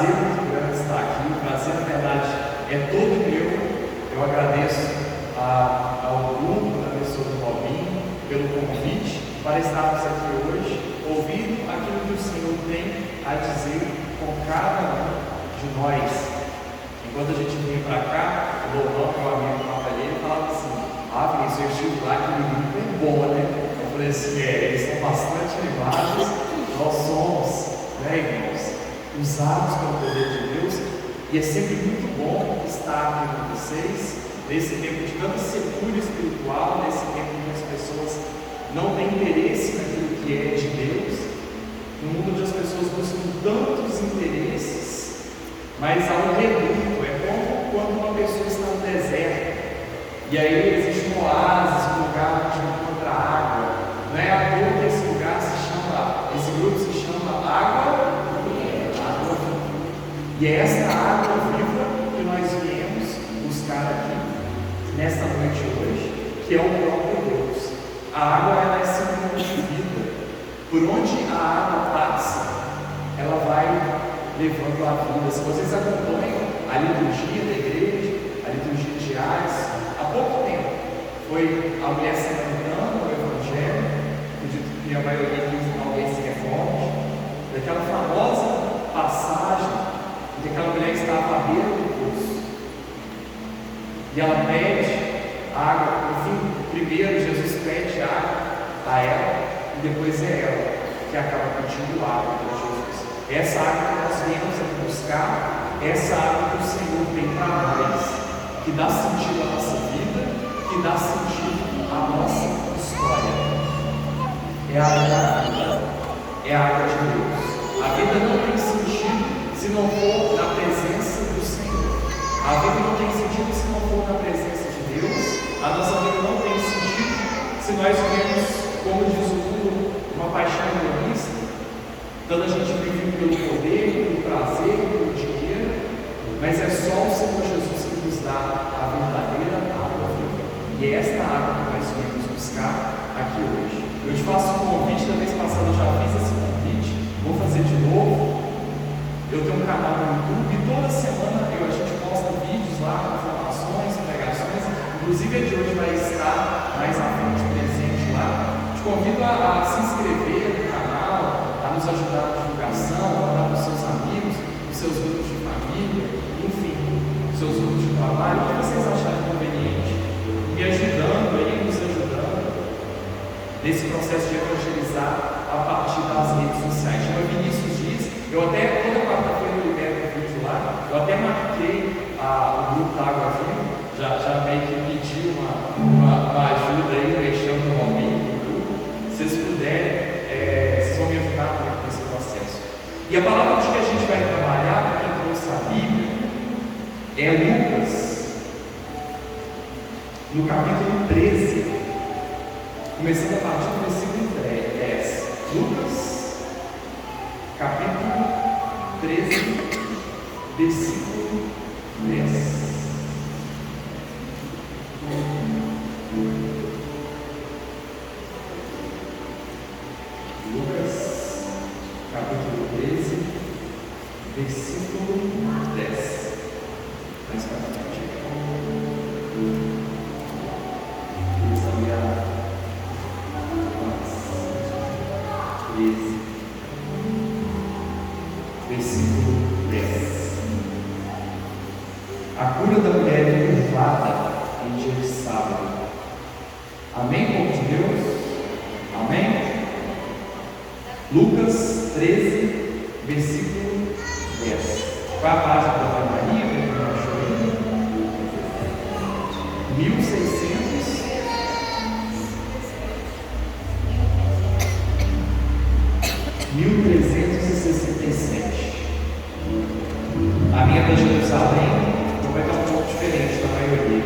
prazer muito grande estar aqui. O prazer, na verdade, é todo meu. Eu agradeço ao grupo da pessoa do Robinho pelo convite para estarmos aqui hoje, ouvindo aquilo que o Senhor tem a dizer com cada um de nós. Enquanto a gente vinha para cá, o Lohan, meu amigo Rafael, falava assim: Vinícius, eu estive lá, que o grupo é bom, né? Eu falei assim: eles são bastante animados, nós somos, né, irmãos, usados pelo poder de Deus, e é sempre muito bom estar aqui com vocês, nesse tempo de tanta secura espiritual, nesse tempo em que as pessoas não têm interesse naquilo que é de Deus, no mundo onde as pessoas buscam tantos interesses, mas há um reduto. É como quando uma pessoa está no deserto, e aí existe um oásis, um lugar onde encontra água. Não é à toa que esse lugar esse grupo se chama Água Viva. E é esta água viva que nós viemos buscar aqui, nesta noite hoje, que é o próprio Deus. A água, ela é sinônimo de vida. Por onde a água passa, ela vai levando a vida. Se vocês acompanham a liturgia da igreja, a liturgia diária, há pouco tempo foi a mulher samaritana, o Evangelho, acredito que a maioria aqui talvez se reforme, daquela famosa passagem em que aquela mulher estava à beira do poço e ela pede água. No fim, primeiro Jesus pede água a ela e depois é ela que acaba pedindo água para Jesus. Essa água que nós viemos aqui buscar, essa água que o Senhor tem para nós, que dá sentido à nossa vida, que dá sentido à nossa história. É a água da vida, é a água de Deus. A vida não tem sentido se não for na presença do Senhor. A vida não tem sentido se não for na presença de Deus. A nossa vida não tem sentido se nós vivemos, como diz o mundo, uma paixão egoísta, dando a gente viver pelo poder, pelo prazer, pelo dinheiro, mas é só o Senhor Jesus que nos dá a verdadeira água viva. E é esta água que nós viemos buscar aqui hoje. Eu te faço um convite, da vez passada eu já fiz esse convite, vou fazer de novo. Eu tenho um canal no YouTube e toda semana a gente posta vídeos lá, informações, pregações. Inclusive a de hoje vai estar mais à frente, presente lá. Te convido a se inscrever no canal, a nos ajudar na divulgação, a mandar para os seus amigos, os seus grupos de família, enfim, os seus grupos de trabalho, o que vocês acharem conveniente, me ajudando aí, nos ajudando nesse processo de evangelizar a partir das redes sociais. Como o Vinícius diz, eu até, toda quarta-feira eu libero um vídeo lá, eu até marquei o grupo da Água Viva, já meio que pedi uma ajuda aí, mexendo no momento do grupo. Se vocês puderem, vocês vão me ajudar nesse processo. E a palavra que a gente vai trabalhar, para quem trouxe a Bíblia, é Lucas, no capítulo 13, começando a partir do versículo 10. Lucas, capítulo 13, versículo 10. Lucas, capítulo 13, versículo 10. Mais para frente. Versículo 10. A cura da mulher curvada em dia de sábado. Amém, povo de Deus? Amém? Lucas 13, versículo 10. Qual a página da Maria? 1367. A minha da Jerusalém vai estar um pouco diferente da maioria.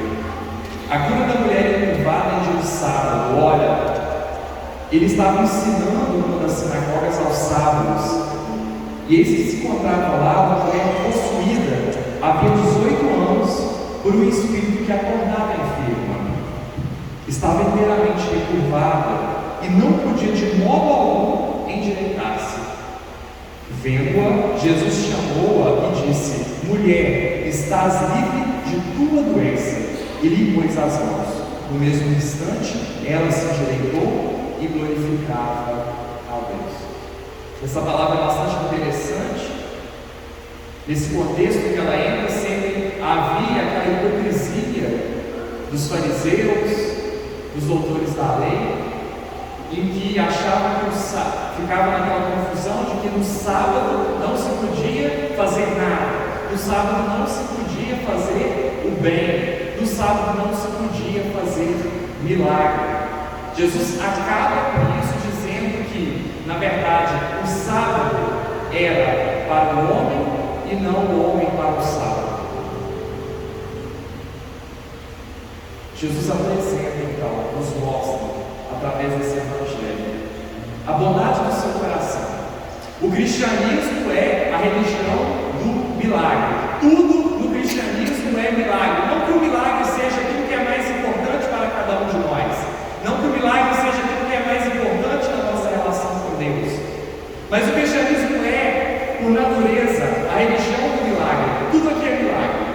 A cura da mulher encurvada em dia de sábado. Olha, ele estava ensinando numa das sinagogas aos sábados, e eis que se encontrava lá uma mulher possuída, havia 18 anos, por um espírito que acordava enferma. Estava inteiramente recurvada e não podia de modo algum endireitar-se. Vendo-a, Jesus chamou-a e disse: mulher, estás livre de tua doença, e lhe pôs as mãos. No mesmo instante, ela se endireitou e glorificava a Deus. Essa palavra é bastante interessante. Nesse contexto que ela entra, sempre havia aquela hipocrisia dos fariseus, dos doutores da lei, em que achavam que ficava naquela confusão de que no sábado não se podia fazer nada, no sábado não se podia fazer o bem, no sábado não se podia fazer milagre. Jesus acaba com isso dizendo que, na verdade, o sábado era para o homem e não o homem para o sábado. Jesus apresenta então, nos mostra, através desse evangelho, a bondade do seu coração. O cristianismo é a religião do milagre. Tudo no cristianismo é milagre. Não que o milagre seja aquilo que é mais importante para cada um de nós, não que o milagre seja aquilo que é mais importante na nossa relação com Deus, mas o cristianismo é, por natureza, a religião do milagre. Tudo aqui é milagre.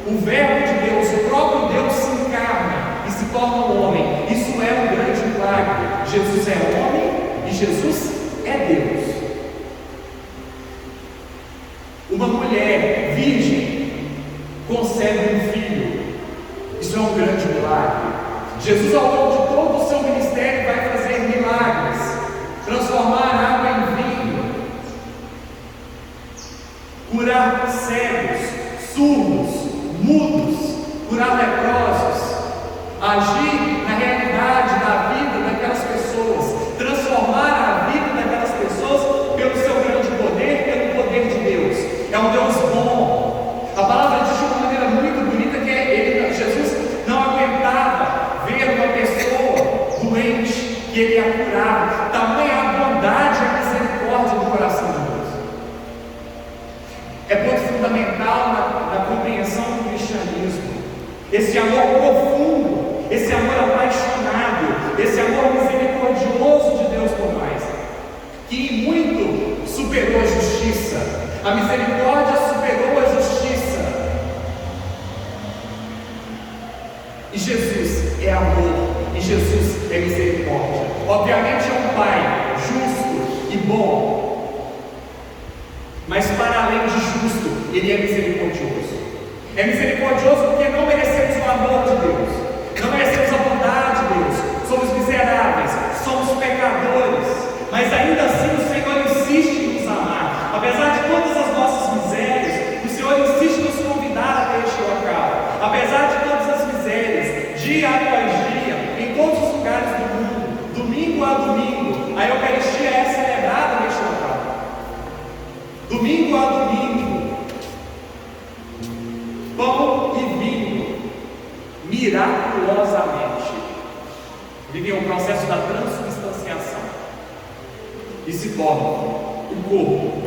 O verbo de Deus, o próprio Deus, se encarna e se torna um homem. Isso é um grande milagre. Jesus é homem e Jesus é Deus. Uma mulher virgem concebe um filho. Isso é um grande milagre. Jesus, ao longo de todo o seu ministério, vai fazer milagres, transformar água em vinho, curar cegos, surdos, mudos, curar leprosos, agir na realidade da vida daquelas pessoas, transformar a vida daquelas pessoas pelo seu grande poder, pelo poder de Deus. É um Deus bom. A palavra diz de uma maneira muito bonita que Jesus não aguentava ver uma pessoa doente que ele ia curar. Tamanha a bondade e a misericórdia do coração de Deus. É ponto fundamental na compreensão do cristianismo. Esse amor profundo, esse amor apaixonado, esse amor misericordioso de Deus por nós, que muito superou a justiça. A misericórdia superou a justiça. E Jesus é amor, e Jesus é misericórdia. Obviamente é um Pai justo e bom, mas para além de justo, Ele é misericordioso. É misericordioso porque não merecemos o amor de Deus, não merecemos a bondade de Deus, somos miseráveis, somos pecadores, mas ainda assim o Senhor insiste em nos amar. Apesar de todas as nossas misérias, o Senhor insiste em nos convidar até este local. Apesar de todas as misérias, dia após dia, em todos os lugares do mundo, domingo a domingo, a Eucaristia é celebrada neste local. Domingo a domingo, pão e vinho, miraculosamente, vivem o processo da transubstanciação e se tornam o corpo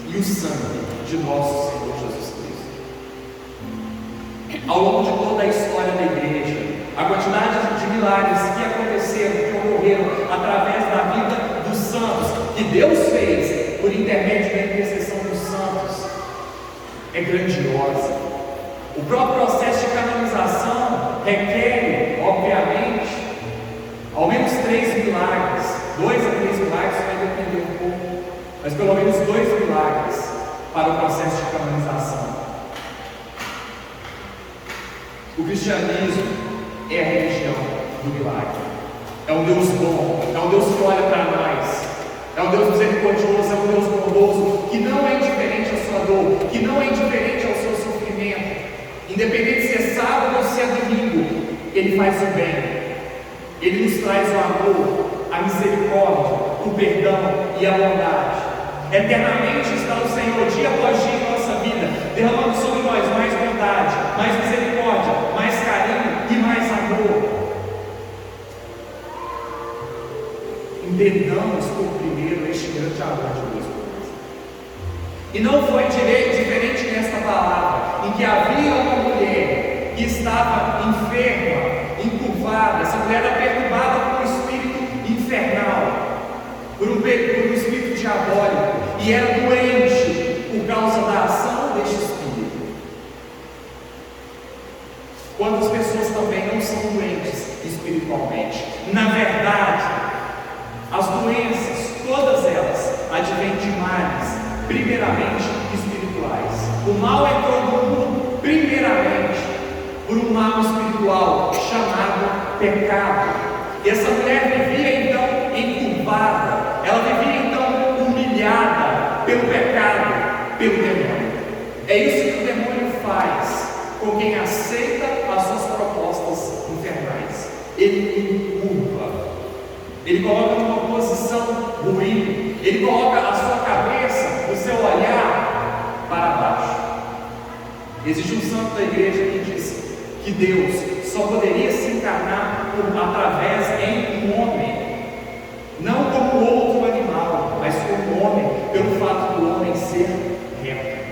e o sangue de nosso Senhor Jesus Cristo. Ao longo de toda a história da igreja, a quantidade de milagres que aconteceram, que ocorreram através da vida dos santos, que Deus fez por intermédio da intercessão dos santos, é grandiosa. O próprio processo de canonização requer, obviamente, ao menos 3 milagres, 2 a 3 milagres, vai depender um pouco, mas pelo menos 2 milagres para o processo de canonização. O cristianismo é a religião do milagre. É um Deus bom, é um Deus que olha para nós, é um Deus misericordioso, é um Deus bondoso, que não é indiferente à sua dor, que não é indiferente ao seu sofrimento. Independente se é sábado ou se é domingo, Ele faz o bem. Ele nos traz o amor, a misericórdia, o perdão e a bondade. Eternamente está o Senhor, dia após dia em nossa vida, derramando sobre nós mais bondade, mais misericórdia, mais carinho e mais amor. Entendamos por primeiro este grande amor de Deus por nós. E não foi diferente nesta palavra, em que havia uma mulher que estava enferma, encurvada. Essa mulher era perturbada por um espírito infernal, por um espírito diabólico, e era doente por causa da ação primeiramente espirituais. O mal entrou no mundo primeiramente por um mal espiritual chamado pecado. E essa mulher vivia então encurvada, ela vivia então humilhada pelo pecado, pelo demônio. É isso que o demônio faz com quem aceita as suas propostas infernais. Ele encurva, ele coloca numa posição ruim, ele coloca a sua cabeça, o seu olhar para baixo. Existe um santo da igreja que diz que Deus só poderia se encarnar através em um homem, não como outro animal, mas como homem, pelo fato do homem ser reto.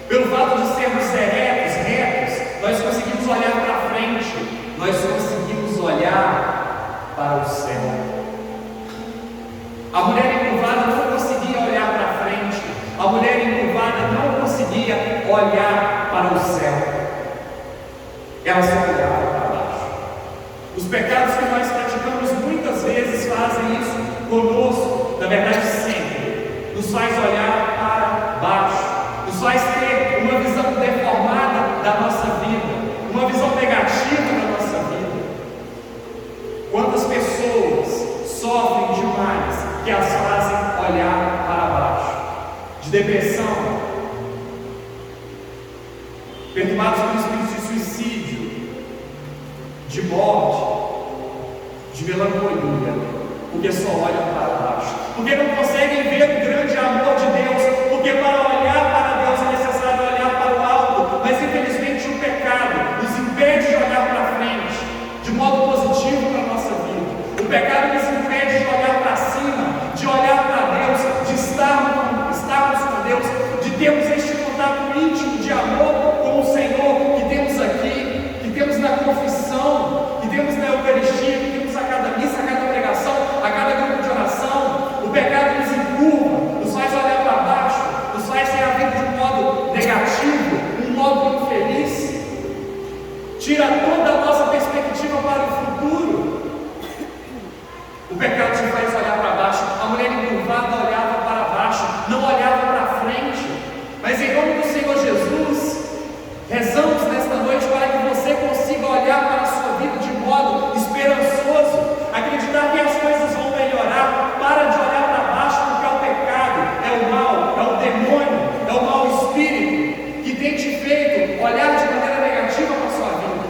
Pelo fato de sermos retos, nós conseguimos olhar para frente, nós conseguimos olhar para o céu. A mulher encurvada não conseguia olhar para frente, a mulher encurvada não conseguia olhar para o céu, ela só olhava para baixo. Os pecados que nós praticamos muitas vezes fazem isso conosco, na verdade sempre, nos faz olhar para baixo, nos faz ter uma visão deformada da nossa vida, uma visão negativa da nossa vida. Quantas pessoas sofrem demais que as fazem olhar para baixo, de depressão, perturbados por espíritos de suicídio, de morte, de melancolia, porque só olham para baixo, porque não conseguem ver o grande amor de Deus, porque para olhar para Deus é necessário olhar para o alto, mas infelizmente o pecado nos impede de olhar para frente, de modo positivo para a nossa vida. O pecado nos impede de olhar para cima, de olhar para Deus, de estarmos com Deus, de termos este contato íntimo de amor com o Senhor, que temos aqui, que temos na confissão, que temos na Eucaristia, que temos a cada missa, a cada pregação, a cada grupo de oração. O pecado nos encurva, nos faz olhar para baixo, nos faz ter a vida de um modo negativo, um modo infeliz, tira toda a nossa perspectiva para o futuro. O pecado te faz olhar para baixo. A mulher encurvada olhava para baixo, não olhava para frente. Mas em nome do Senhor Jesus, rezamos nesta noite para que você consiga olhar para a sua vida de modo esperançoso, acreditar que as coisas vão melhorar. Para de olhar para baixo, porque é o pecado, é o mal, é o demônio, é o mau espírito que tem te feito olhar de maneira negativa para a sua vida,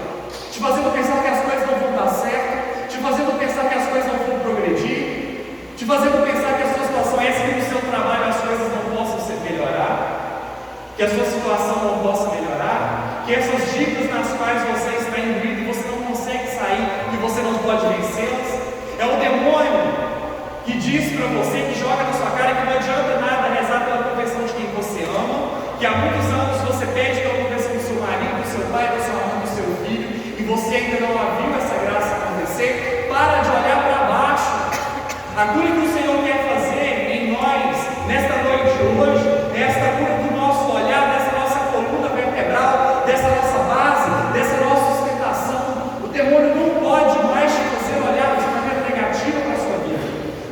te fazendo pensar que as coisas não vão dar certo, te fazendo pensar que as coisas não vão progredir, te fazendo pensar que a sua situação é essa, que no seu trabalho as coisas não possam melhorar, que a sua situação não possa melhorar, que essas dívidas nas quais você está imbuído e você não consegue sair, que você não pode vencê-las. É o demônio que diz para você, que joga na sua cara que não adianta nada rezar pela conversão de quem você ama, que há muitos anos você pede pela conversão do seu marido, do seu pai, da sua mãe, do seu filho, e você ainda não viu essa graça acontecer. Para de olhar para baixo. A cura que o Senhor quer fazer em nós, nesta noite de hoje, é esta cura do nosso olhar, dessa nossa coluna vertebral, dessa nossa base, dessa nossa sustentação. O demônio não pode mais te fazer olhar de maneira negativa para a sua vida.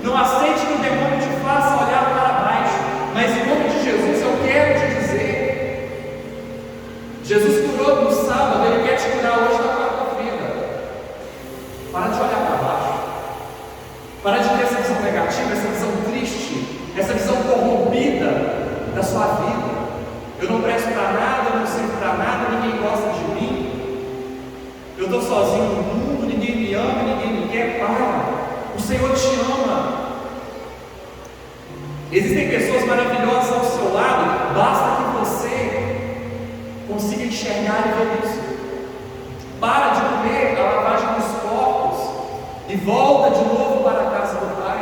Não aceite que o demônio te faça olhar para baixo, mas em nome de Jesus eu quero te dizer, Jesus curou no sábado, Ele quer te curar hoje na quarta-feira. Para de olhar para baixo, para de ter essa visão negativa, essa visão triste, essa visão corrompida da sua vida. Eu não presto para nada, eu não sirvo para nada, ninguém gosta de mim, eu estou sozinho no mundo, ninguém me ama, ninguém me quer. Para, o Senhor te ama. Existem pessoas maravilhosas ao seu lado, basta que você consiga enxergar e ver isso. Para de comer a lavagem dos corpos e volta de novo para a casa do Pai.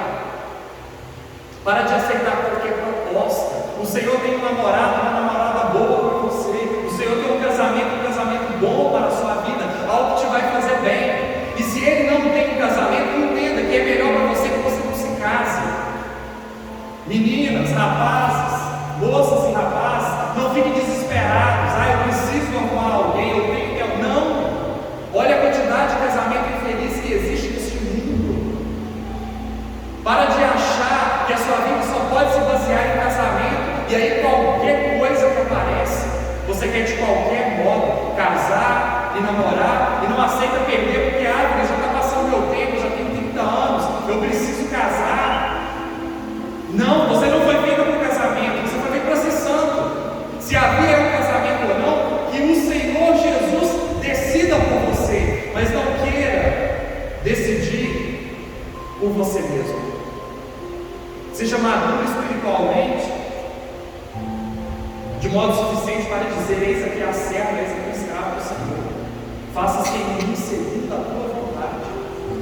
Para de aceitar qualquer proposta. O Senhor tem um namorado, uma namorada boa para você. O Senhor tem um casamento bom para a sua vida, algo que te vai fazer bem. E se Ele não tem um casamento, entenda que é melhor para você que você não se case. Meninas, rapazes, moças e rapazes, não fiquem desesperados. Eu preciso arrumar alguém, eu tenho que... Não! Olha a quantidade de casamento infeliz que existe neste mundo. Para de achar que a sua vida só pode se basear em casamento. E aí qualquer coisa que aparece, você quer de qualquer modo casar e namorar, e não aceita perder, porque já está passando meu tempo, eu já tenho 30 anos, eu preciso casar. Não, você não foi feito para o casamento, você foi feito para ser santo. Se havia um casamento ou não, que o Senhor Jesus decida por você, mas não queira decidir por você mesmo. Seja maduro espiritualmente, de modo suficiente para dizer: eis aqui a serva, eis aqui o escravo do Senhor, faça-se em mim segundo a tua vontade.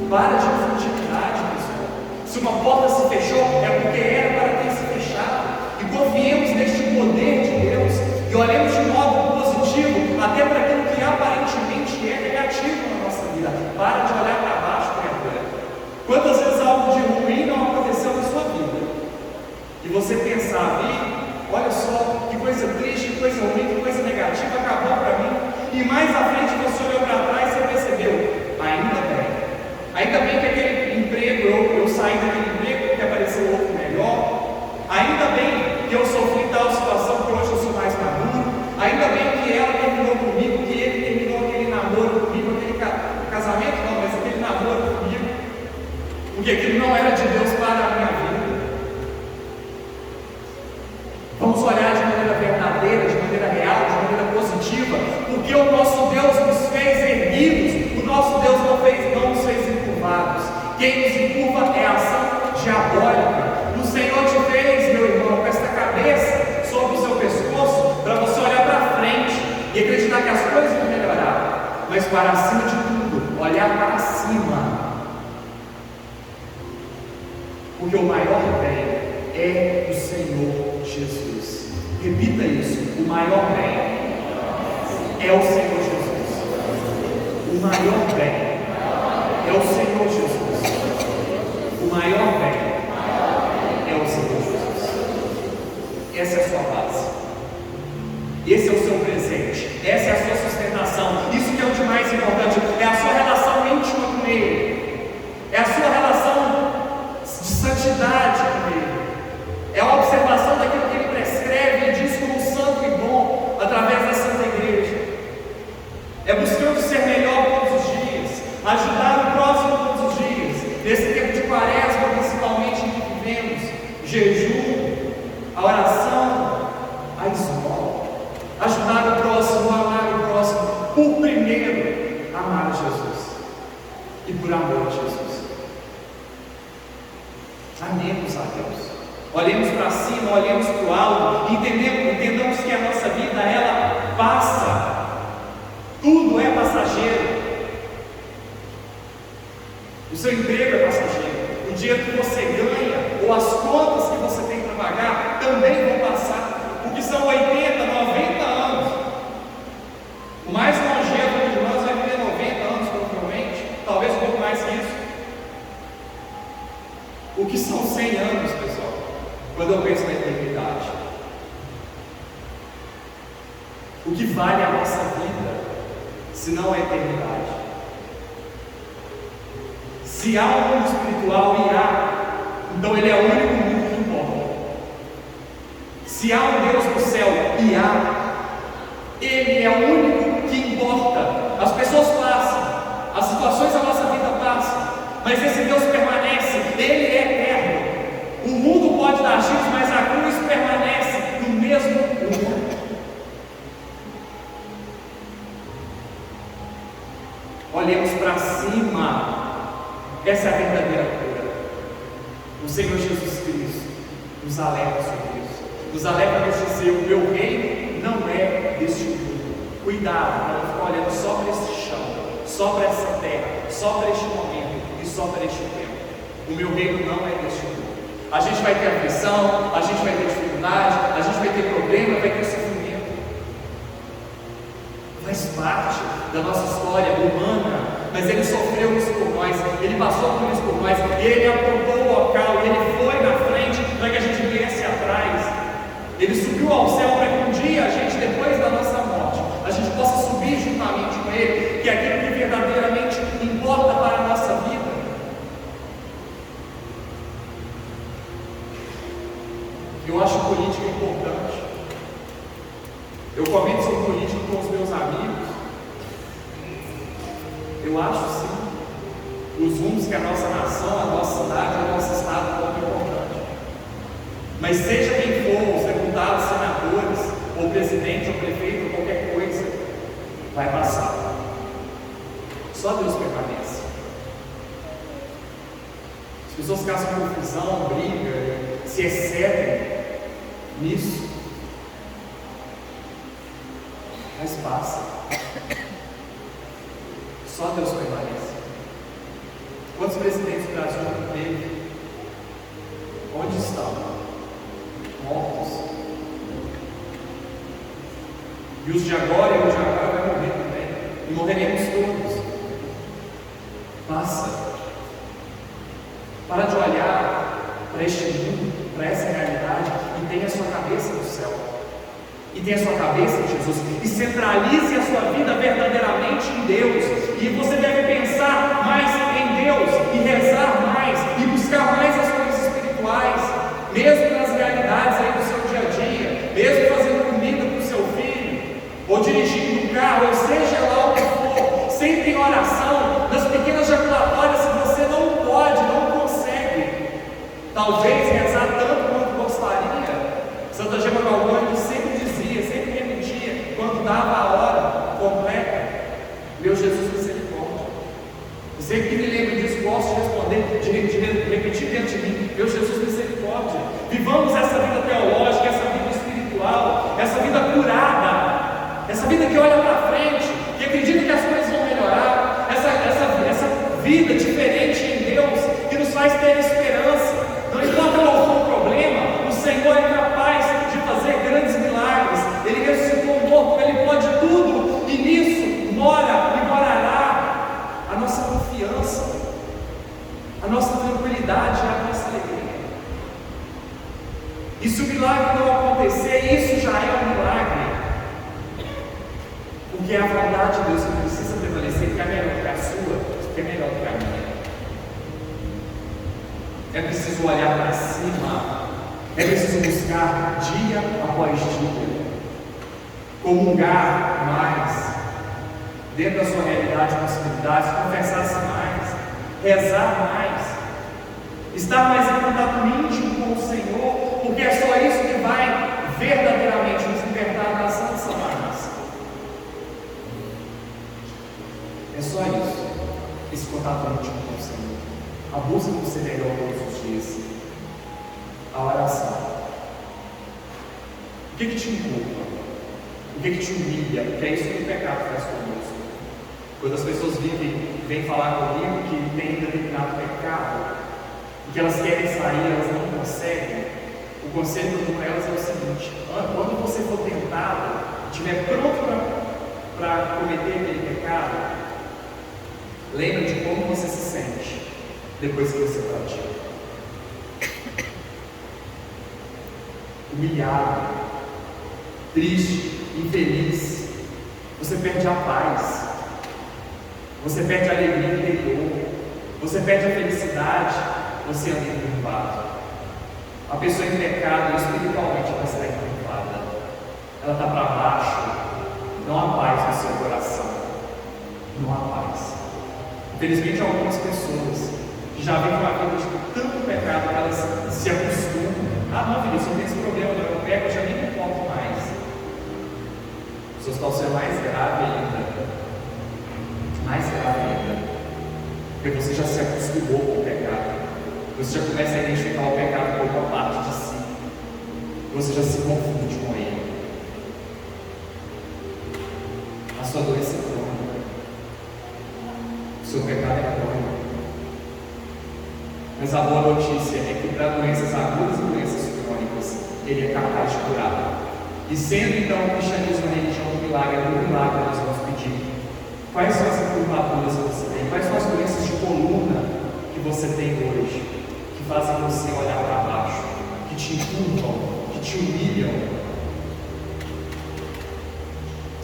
Para de infantilidade, pessoal. Se uma porta se fechou, é porque era para ter se fechado. E confiemos neste poder de Deus e olhemos de modo positivo até para aquilo que aparentemente é negativo na nossa vida. Para de olhar para baixo, criatura. Quantas vezes algo de ruim não aconteceu na sua vida e você pensava: olha só, que coisa triste, que coisa ruim, que coisa negativa acabou para mim, e mais à frente você olhou para trás e percebeu: ainda bem que aquele emprego, eu saí daquele emprego porque apareceu outro melhor, ainda bem que eu sofri tal situação que hoje eu sou mais maduro, ainda bem que ela terminou comigo, que ele terminou aquele namoro comigo, aquele casamento não, mas aquele namoro comigo, porque aquilo não era de Deus para a minha vida. Vamos olhar de maneira verdadeira, de maneira real, de maneira positiva, porque o nosso Deus nos fez erguidos, o nosso Deus não nos fez encurvados. Quem nos encurva é a ação diabólica. O Senhor te fez, meu irmão, com esta cabeça sobre o seu pescoço, para você olhar para frente e acreditar que as coisas vão melhorar, mas para cima de tudo, olhar para cima, porque o maior bem é o Senhor Jesus. Repita isso: o maior bem é o Senhor Jesus. O maior bem é o Senhor Jesus. O maior bem é o Senhor Jesus. Essa é a sua base. Esse é o seu presente. Essa é a sua sustentação. Isso que é o de mais importante. É a sua relação íntima com Ele. É a sua relação de santidade com Ele. É a observação daquilo que Ele prescreve e diz como santo e bom através da Santa Igreja. É buscando ser melhor todos os dias, ajudar o próximo todos os dias, nesse tempo de quaresma principalmente em que vivemos, jejum, a oração, a esmola, ajudar o próximo, amar o próximo, por primeiro, amar Jesus e por amor a Jesus. Amemos a Deus. Olhemos para cima, olhemos para o alto, entendamos que a nossa vida, ela passa, tudo é passageiro. O seu emprego é passageiro, o dinheiro que você ganha, ou as contas que você tem para pagar, também vão passar, porque são 80, 90 anos. O mais longevo de nós vai viver 90 anos, provavelmente, talvez um pouco mais que isso. O que são 100 anos, pessoal? Quando eu penso na eternidade, o que vale a nossa vida, se não a eternidade? Se há um mundo espiritual e há, então ele é o único mundo que importa. Se há um Deus no céu e há, ele é o único que importa. As pessoas passam, as situações da nossa vida passam, mas esse Deus permanece, ele é eterno. O mundo pode dar giros, mas a cruz permanece no mesmo lugar. Olhemos para cima. Essa é a verdadeira cura. O Senhor Jesus Cristo nos alerta sobre isso. Nos alerta a nos dizer: o meu reino não é deste mundo. Cuidado para não ficar olhando só para esse chão, só para essa terra, só para este momento e só para este tempo. O meu reino não é deste mundo. A gente vai ter aflição, a gente vai ter dificuldade, a gente vai ter problema, vai ter sofrimento. Faz parte da nossa história humana, mas Ele sofreu isso por nós, Ele passou por isso por nós, e Ele apontou o local, e Ele foi na frente para que a gente viesse atrás. Ele subiu ao céu para que um dia a gente, depois da nossa morte, a gente possa subir juntamente com Ele, que é aquilo que verdadeiramente importa para a nossa vida. Eu acho política importante. Eu comento sobre política com os meus amigos. Eu acho sim os rumos que a nossa nação, a nossa cidade, o nosso estado estão importante. Mas seja quem for, os deputados, senadores, ou presidente, ou prefeito, ou qualquer coisa, vai passar. Só Deus permanece. As pessoas causam confusão, briga, se excedem nisso, mas passa. Só Deus permanece. Quantos presidentes do Brasil não teve? Onde estão? Mortos. E os de agora e os de agora vai morrer também. E morreremos todos. Passa. Para de olhar para este mundo, para essa realidade, e tenha a sua cabeça no céu. E tenha a sua cabeça em Jesus. E centralize a sua vida verdadeiramente em Deus. E você deve pensar mais em Deus, e rezar mais, e buscar mais as coisas espirituais, mesmo nas realidades aí do seu dia a dia, mesmo fazendo comida para o seu filho, ou dirigindo um carro, ou seja lá o que for, sempre em oração, nas pequenas jaculatórias, se você não pode, não consegue, talvez rezar tanto quanto gostaria. Santa Gema Galvani sempre dizia, sempre repetia, quando dava a hora completa: meu Jesus, misericórdia. Você que me lembra disso, gosto de responder, de repetir dentro de mim: meu Jesus, misericórdia. Vivamos essa vida teológica, essa vida espiritual, essa vida curada, essa vida que olha para frente, que acredita que as coisas vão melhorar, essa vida diferente em Deus, que nos faz ter esperança. Não importa qual for o problema, o Senhor é capaz de fazer grandes milagres. Ele ressuscitou o morto, Ele pode tudo, e nisso mora e morará a nossa confiança, a nossa tranquilidade e a nossa alegria. E se o milagre não acontecer, isso já é um milagre, porque é a vontade de Deus que precisa prevalecer, que é melhor que a sua, que é melhor que a minha. É preciso olhar para cima, é preciso buscar dia após dia, comungar mais, dentro da sua realidade e possibilidades, confessar-se mais, rezar mais, estar mais em contato íntimo com o Senhor, porque é só isso que vai verdadeiramente nos libertar da ação de Satanás. É só isso, esse contato íntimo com o Senhor, a busca do ser melhor todos os dias, a oração. O que te inculpa? O que te humilha? Porque é isso que o pecado faz conosco. Quando as pessoas vêm falar comigo que tem determinado pecado, e que elas querem sair, elas não conseguem, o conselho que eu dou para elas é o seguinte: quando você for tentado, estiver pronto para cometer aquele pecado, lembra de como você se sente depois que você pratica. Humilhado, triste, infeliz, você perde a paz, você perde a alegria interior, você perde a felicidade, você anda encurvado. A pessoa em pecado, espiritualmente, ela está encurvada, ela está para baixo, não há paz no seu coração, não há paz. Infelizmente, algumas pessoas que já vivem uma vida de tanto pecado que elas se acostumam. Ah, não, filho, se eu tenho esse problema, eu peco, eu já nem me importo mais. As pessoas estão sendo mais grave ainda. Mais grave ainda. Porque você já se acostumou com o pecado. Você já começa a identificar o pecado como uma parte de si. Você já se confunde com ele. A sua doença é crônica. O seu pecado é crônico. Mas a boa notícia é que para doenças agudas e doenças crônicas, Ele é capaz de curar. E sendo então o cristianismo a religião do milagre, nós vamos pedir: quais são as curvaturas que você tem? Quais são as doenças de coluna que você tem hoje, que fazem você olhar para baixo, que te encurvam, que te humilham,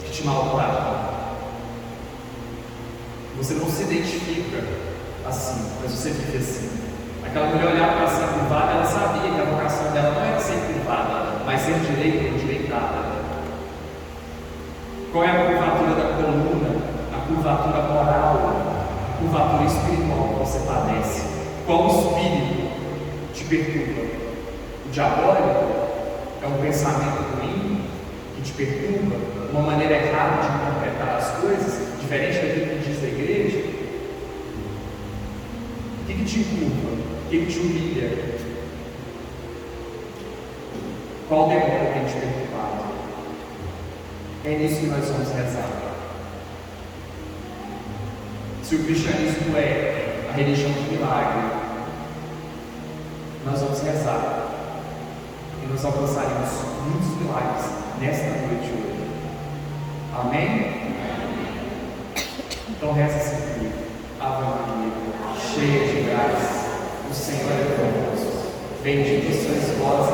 que te maltratam? Você não se identifica assim, mas você vive assim. Aquela mulher olhava para ser curvada, ela sabia que a vocação dela não era ser curvada, mas ser direita ou direitada. Qual é a curvatura da coluna? A curvatura moral, a curvatura espiritual que você padece? Qual espírito te perturba? O diabólico é um pensamento ruim que te perturba, uma maneira errada de interpretar as coisas, diferente daquilo que diz a igreja. O que te encurva? O que te humilha? Qual demônio tem te perturbado? É nisso que nós vamos rezar. Se o cristianismo é a religião do milagre, nós vamos rezar e nós alcançaremos muitos milagres nesta noite hoje. Amém? Então reza assim comigo. Ave Maria, cheia de graça, o Senhor é convosco. Bendita sois vós